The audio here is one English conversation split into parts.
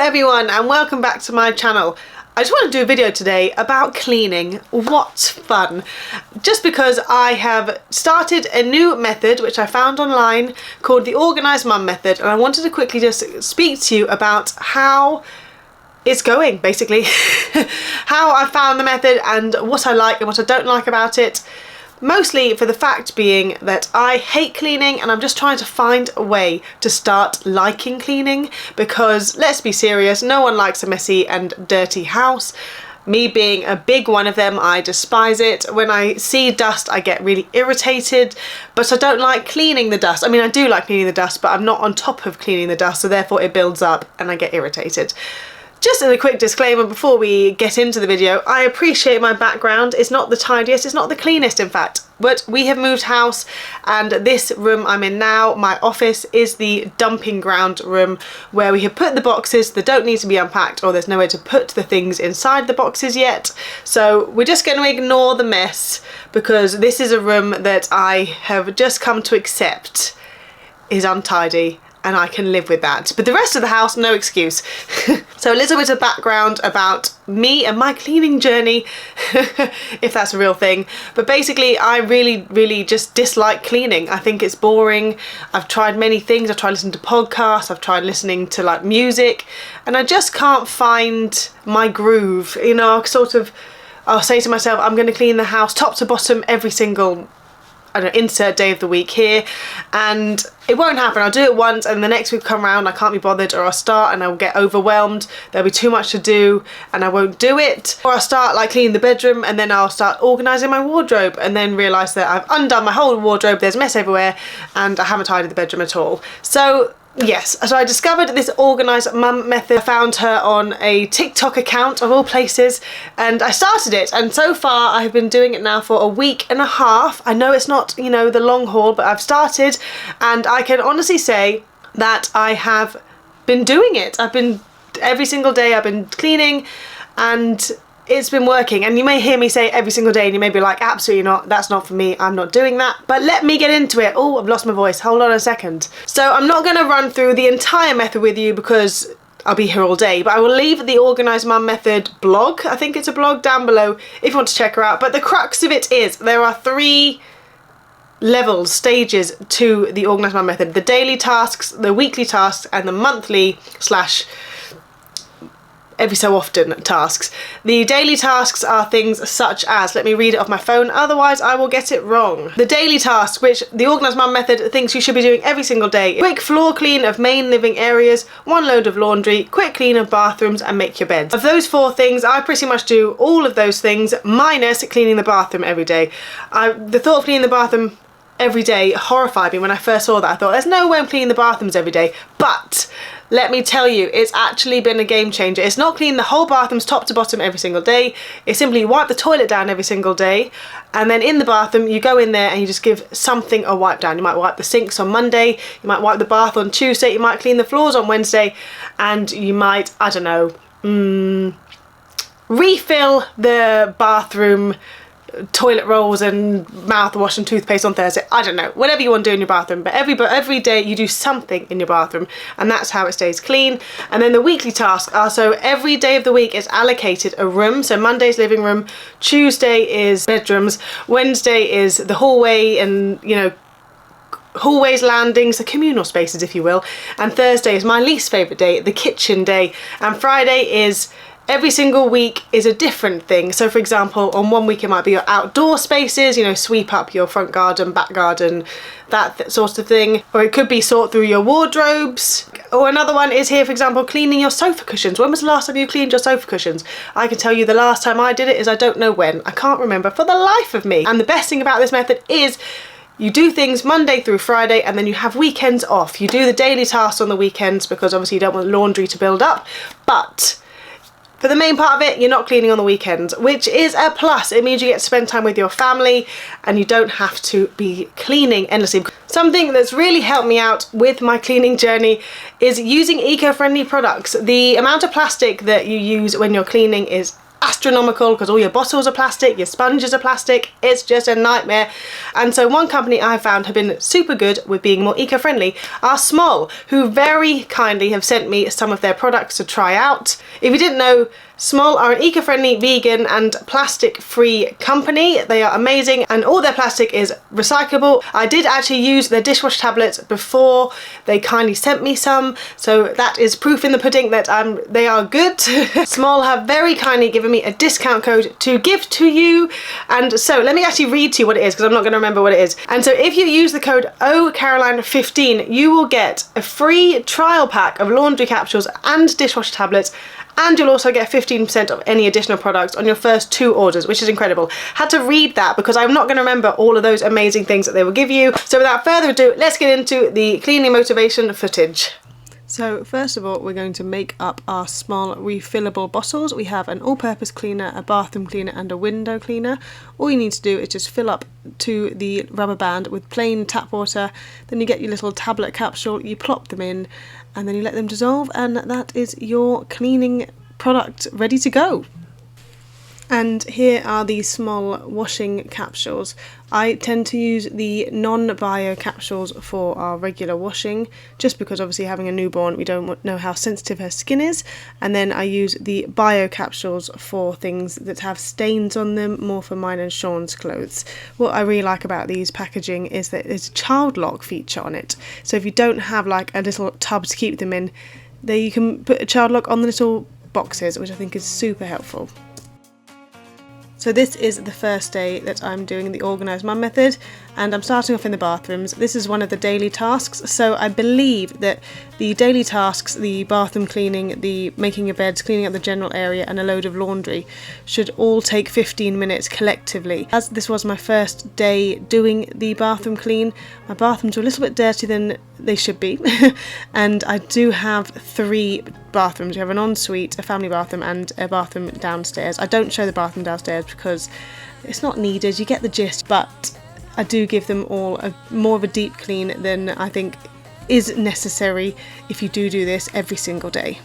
everyone and welcome back to my channel. I just want to do a video today about cleaning. What fun! Just because I have started a new method which I found online called the Organised Mum method, and I wanted to quickly just speak to you about how it's going, basically. How I found the method and what I like and what I don't like about it. Mostly for the fact being that I hate cleaning and I'm just trying to find a way to start liking cleaning, because let's be serious, no one likes a messy and dirty house. Me being a big one of them, I despise it. When I see dust I get really irritated, but I don't like cleaning the dust. I mean, I do like cleaning the dust, but I'm not on top of cleaning the dust, so therefore it builds up and I get irritated. Just as a quick disclaimer before we get into the video, I appreciate my background. It's not the tidiest, it's not the cleanest in fact, but we have moved house and this room I'm in now, my office, is the dumping ground room where we have put the boxes that don't need to be unpacked, or there's nowhere to put the things inside the boxes yet. So we're just going to ignore the mess because this is a room that I have just come to accept is untidy. And I can live with that. But the rest of the house, no excuse. So a little bit of background about me and my cleaning journey, if that's a real thing. But basically, I really just dislike cleaning. I think it's boring. I've tried many things. I've tried listening to podcasts. I've tried listening to like music. And I just can't find my groove. You know, I'll say to myself, I'm going to clean the house top to bottom every single, I don't know, insert day of the week here, and it won't happen. I'll do it once and the next week come around, I can't be bothered, or I'll start and I'll get overwhelmed, there'll be too much to do and I won't do it. Or I'll start like cleaning the bedroom and then I'll start organising my wardrobe and then realise that I've undone my whole wardrobe, there's mess everywhere and I haven't tidied the bedroom at all. So yes, so I discovered this Organised Mum method. I found her on a TikTok account of all places and I started it, and so far I've been doing it now for a week and a half. I know it's not, you know, the long haul, but I've started and I can honestly say that I have been doing it. Every single day I've been cleaning and it's been working. And you may hear me say every single day and you may be like, absolutely not, that's not for me, I'm not doing that. But let me get into it. Oh, I've lost my voice, hold on a second. So I'm not going to run through the entire method with you because I'll be here all day, but I will leave the Organised Mum method blog, I think it's a blog, down below if you want to check her out. But the crux of it is there are 3 levels, stages to the Organised Mum method: the daily tasks, the weekly tasks, and the monthly / every so often tasks. The daily tasks are things such as, let me read it off my phone, otherwise I will get it wrong. The daily tasks, which the Organised Mum method thinks you should be doing every single day: quick floor clean of main living areas, 1 load of laundry, quick clean of bathrooms, and make your beds. Of those 4 things, I pretty much do all of those things minus cleaning the bathroom every day. The thought of cleaning the bathroom every day horrified me when I first saw that. I thought, there's no way I'm cleaning the bathrooms every day. But let me tell you, it's actually been a game changer. It's not cleaning the whole bathrooms top to bottom every single day. It's simply wipe the toilet down every single day, and then in the bathroom you go in there and you just give something a wipe down. You might wipe the sinks on Monday, you might wipe the bath on Tuesday, you might clean the floors on Wednesday, and you might, I don't know, refill the bathroom toilet rolls and mouthwash and toothpaste on Thursday. I don't know, whatever you want to do in your bathroom, but every day you do something in your bathroom, and that's how it stays clean. And then the weekly tasks are, so every day of the week is allocated a room. So Monday's living room, Tuesday is bedrooms, Wednesday is the hallway and, you know, hallways, landings, the communal spaces if you will, and Thursday is my least favourite day, the kitchen day, and Friday is, every single week is a different thing. So for example, on one week it might be your outdoor spaces, you know, sweep up your front garden, back garden, that sort of thing. Or it could be sort through your wardrobes. Or another one is here, for example, cleaning your sofa cushions. When was the last time you cleaned your sofa cushions? I can tell you the last time I did it is I don't know when. I can't remember for the life of me. And the best thing about this method is you do things Monday through Friday and then you have weekends off. You do the daily tasks on the weekends because obviously you don't want laundry to build up, but for the main part of it, you're not cleaning on the weekends, which is a plus. It means you get to spend time with your family and you don't have to be cleaning endlessly. Something that's really helped me out with my cleaning journey is using eco-friendly products. The amount of plastic that you use when you're cleaning is astronomical because all your bottles are plastic, your sponges are plastic. It's just a nightmare. And so one company I found have been super good with being more eco-friendly are SMOL, who very kindly have sent me some of their products to try out. If you didn't know, SMOL are an eco-friendly, vegan and plastic-free company. They are amazing and all their plastic is recyclable. I did actually use their dishwash tablets before. They kindly sent me some, so that is proof in the pudding that they are good. SMOL have very kindly given me a discount code to give to you, and so let me actually read to you what it is because I'm not going to remember what it is. And so if you use the code OCaroline15, you will get a free trial pack of laundry capsules and dishwash tablets, and you'll also get 15% of any additional products on your first 2 orders, which is incredible. Had to read that because I'm not going to remember all of those amazing things that they will give you. So without further ado, let's get into the cleaning motivation footage. So first of all, we're going to make up our SMOL refillable bottles. We have an all-purpose cleaner, a bathroom cleaner and a window cleaner. All you need to do is just fill up to the rubber band with plain tap water, then you get your little tablet capsule, you plop them in and then you let them dissolve, and that is your cleaning product ready to go. And here are the SMOL washing capsules. I tend to use the non-bio capsules for our regular washing, just because obviously having a newborn, we don't know how sensitive her skin is. And then I use the bio capsules for things that have stains on them, more for mine and Sean's clothes. What I really like about these packaging is that there's a child lock feature on it. So if you don't have like a little tub to keep them in, there you can put a child lock on the little boxes, which I think is super helpful. So this is the first day that I'm doing the Organised Mum method, and I'm starting off in the bathrooms. This is one of the daily tasks, so I believe that the daily tasks, the bathroom cleaning, the making your beds, cleaning up the general area and a load of laundry should all take 15 minutes collectively. As this was my first day doing the bathroom clean, my bathrooms were a little bit dirtier than they should be and I do have 3 bathrooms. We have an ensuite, a family bathroom and a bathroom downstairs. I don't show the bathroom downstairs because it's not needed, you get the gist, but I do give them all more of a deep clean than I think is necessary if you do this every single day.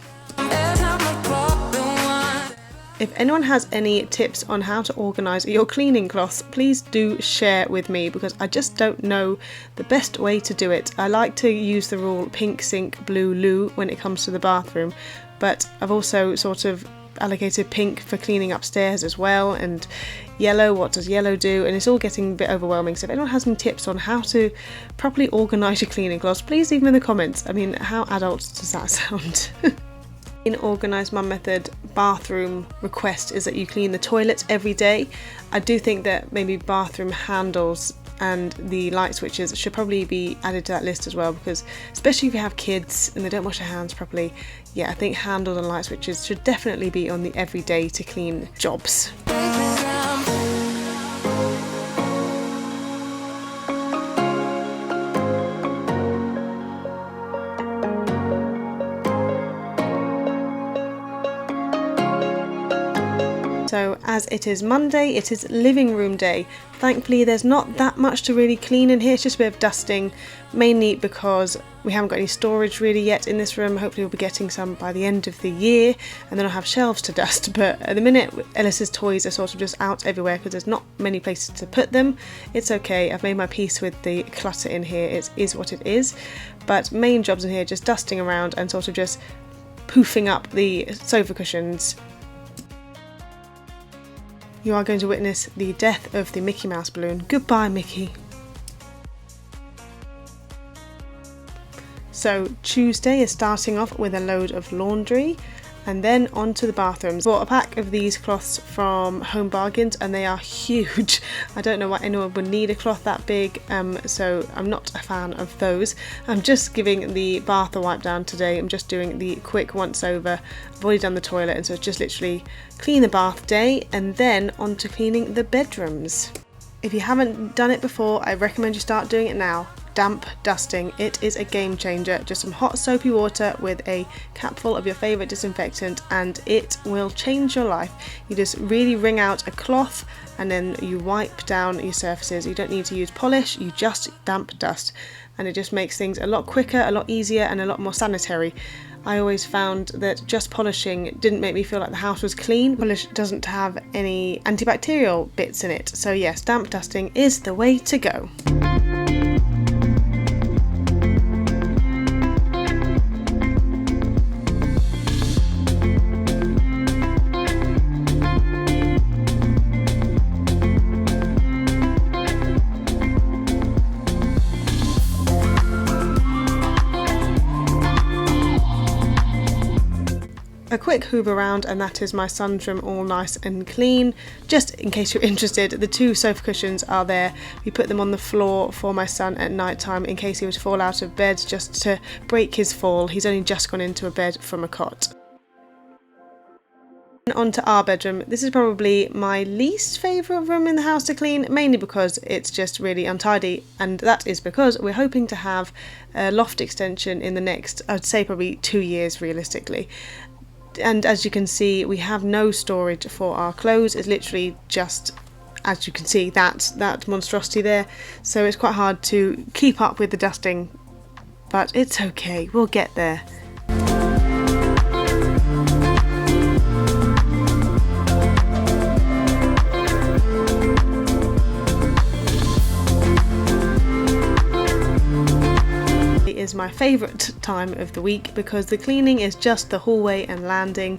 If anyone has any tips on how to organise your cleaning cloths, please do share with me because I just don't know the best way to do it. I like to use the rule pink sink, blue loo when it comes to the bathroom, but I've also sort of allocated pink for cleaning upstairs as well, and yellow, what does yellow do, and it's all getting a bit overwhelming. So if anyone has some tips on how to properly organise your cleaning cloths, please leave them in the comments. I mean, how adult does that sound? In Organised Mum method, bathroom request is that you clean the toilets every day. I do think that maybe bathroom handles and the light switches should probably be added to that list as well, because especially if you have kids and they don't wash their hands properly, yeah, I think handles and light switches should definitely be on the everyday to clean jobs. So as it is Monday, it is living room day. Thankfully there's not that much to really clean in here, it's just a bit of dusting, mainly because we haven't got any storage really yet in this room. Hopefully we'll be getting some by the end of the year, and then I'll have shelves to dust. But at the minute Ellis's toys are sort of just out everywhere because there's not many places to put them. It's okay, I've made my peace with the clutter in here, it is what it is. But main jobs in here, just dusting around and sort of just poofing up the sofa cushions. You are going to witness the death of the Mickey Mouse balloon. Goodbye, Mickey. So Tuesday is starting off with a load of laundry, and then on to the bathrooms. Bought a pack of these cloths from Home Bargains and they are huge. I don't know why anyone would need a cloth that big, so I'm not a fan of those. I'm just giving the bath a wipe down today. I'm just doing the quick once over. I've already done the toilet, and so it's just literally clean the bath day and then on to cleaning the bedrooms. If you haven't done it before, I recommend you start doing it now. Damp dusting, it is a game changer. Just some hot soapy water with a capful of your favourite disinfectant and it will change your life. You just really wring out a cloth and then you wipe down your surfaces. You don't need to use polish, you just damp dust, and it just makes things a lot quicker, a lot easier and a lot more sanitary. I always found that just polishing didn't make me feel like the house was clean. Polish doesn't have any antibacterial bits in it, so yes, damp dusting is the way to go. A quick hoover around, and that is my son's room all nice and clean. Just in case you're interested, the 2 sofa cushions are there. We put them on the floor for my son at night time in case he were to fall out of bed, just to break his fall. He's only just gone into a bed from a cot. On to our bedroom. This is probably my least favourite room in the house to clean, mainly because it's just really untidy, and that is because we're hoping to have a loft extension in the next, I'd say probably 2 years realistically. And as you can see, we have no storage for our clothes. It's literally just, as you can see, that monstrosity there. So it's quite hard to keep up with the dusting, but it's okay, we'll get there. Is my favourite time of the week because the cleaning is just the hallway and landing,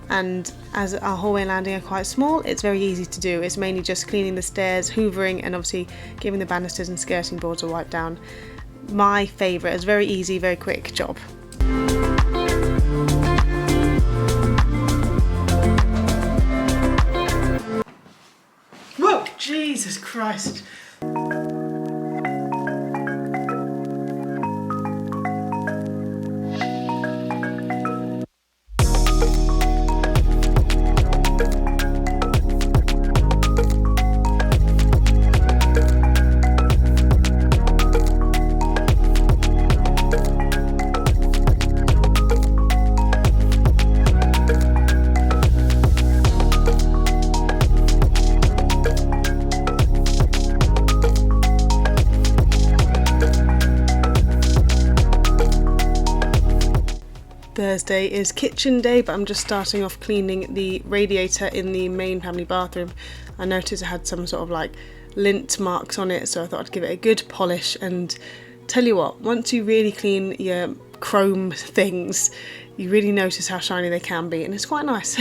and as our hallway and landing are quite small, it's very easy to do. It's mainly just cleaning the stairs, hoovering, and obviously giving the banisters and skirting boards a wipe down. My favourite. It's very easy, very quick job. Whoa, Jesus Christ. Thursday is kitchen day, but I'm just starting off cleaning the radiator in the main family bathroom. I noticed it had some sort of like lint marks on it, so I thought I'd give it a good polish. And tell you what, once you really clean your chrome things, you really notice how shiny they can be, and it's quite nice.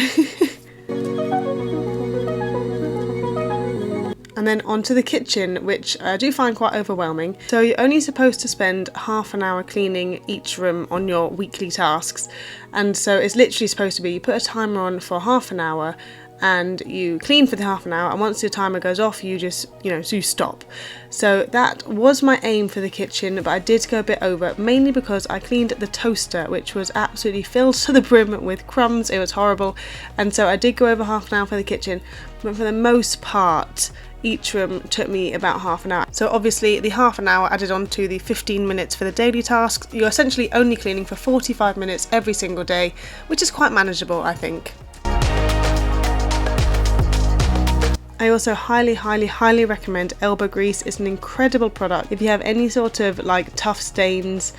And then onto the kitchen, which I do find quite overwhelming. So you're only supposed to spend half an hour cleaning each room on your weekly tasks. And so it's literally supposed to be, you put a timer on for half an hour and you clean for the half an hour, and once the timer goes off, you just, so you stop. So that was my aim for the kitchen, but I did go a bit over, mainly because I cleaned the toaster, which was absolutely filled to the brim with crumbs. It was horrible. And so I did go over half an hour for the kitchen, but for the most part, each room took me about half an hour. So obviously the half an hour added on to the 15 minutes for the daily tasks. You're essentially only cleaning for 45 minutes every single day, which is quite manageable, I think. I also highly recommend elbow grease. It's an incredible product. If you have any sort of like tough stains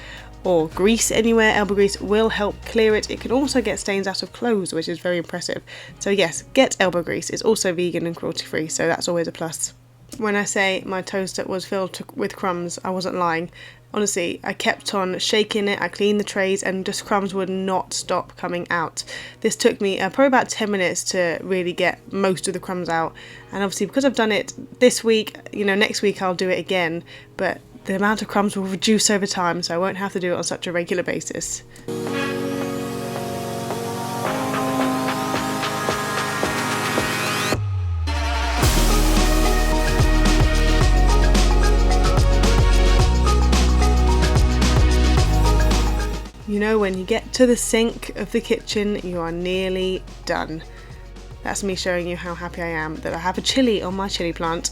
or grease anywhere, elbow grease will help clear it. It can also get stains out of clothes, which is very impressive. So yes, get elbow grease. It's also vegan and cruelty free, so that's always a plus. When I say my toaster was filled with crumbs, I wasn't lying. Honestly, I kept on shaking it, I cleaned the trays, and just crumbs would not stop coming out. This took me probably about 10 minutes to really get most of the crumbs out. And obviously because I've done it this week, next week I'll do it again, but the amount of crumbs will reduce over time, so I won't have to do it on such a regular basis. When you get to the sink of the kitchen, you are nearly done. That's me showing you how happy I am that I have a chilli on my chilli plant.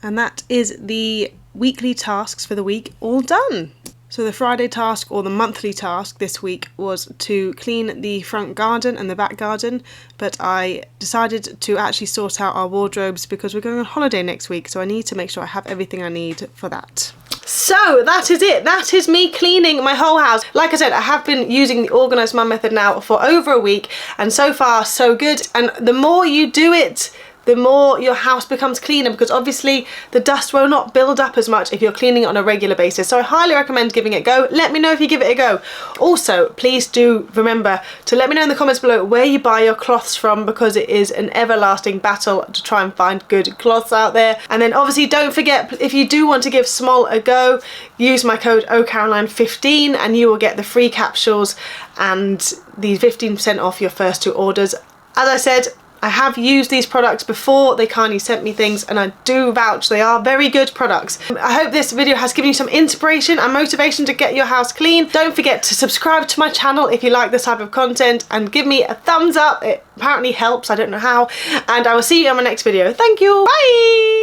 And that is the weekly tasks for the week all done. So the Friday task, or the monthly task this week, was to clean the front garden and the back garden, but I decided to actually sort out our wardrobes because we're going on holiday next week, so I need to make sure I have everything I need for that. So that is it. That is me cleaning my whole house. Like I said, I have been using the Organised Mum method now for over a week, and so far so good. And the more you do it, the more your house becomes cleaner, because obviously the dust will not build up as much if you're cleaning it on a regular basis. So I highly recommend giving it a go. Let me know if you give it a go. Also, please do remember to let me know in the comments below where you buy your cloths from, because it is an everlasting battle to try and find good cloths out there. And then obviously don't forget, if you do want to give SMOL a go, use my code OCaroline15 and you will get the free capsules and the 15% off your first 2 orders. As I said, I have used these products before. They kindly sent me things and I do vouch they are very good products. I hope this video has given you some inspiration and motivation to get your house clean. Don't forget to subscribe to my channel if you like this type of content, and give me a thumbs up. It apparently helps, I don't know how. And I will see you on my next video. Thank you, bye!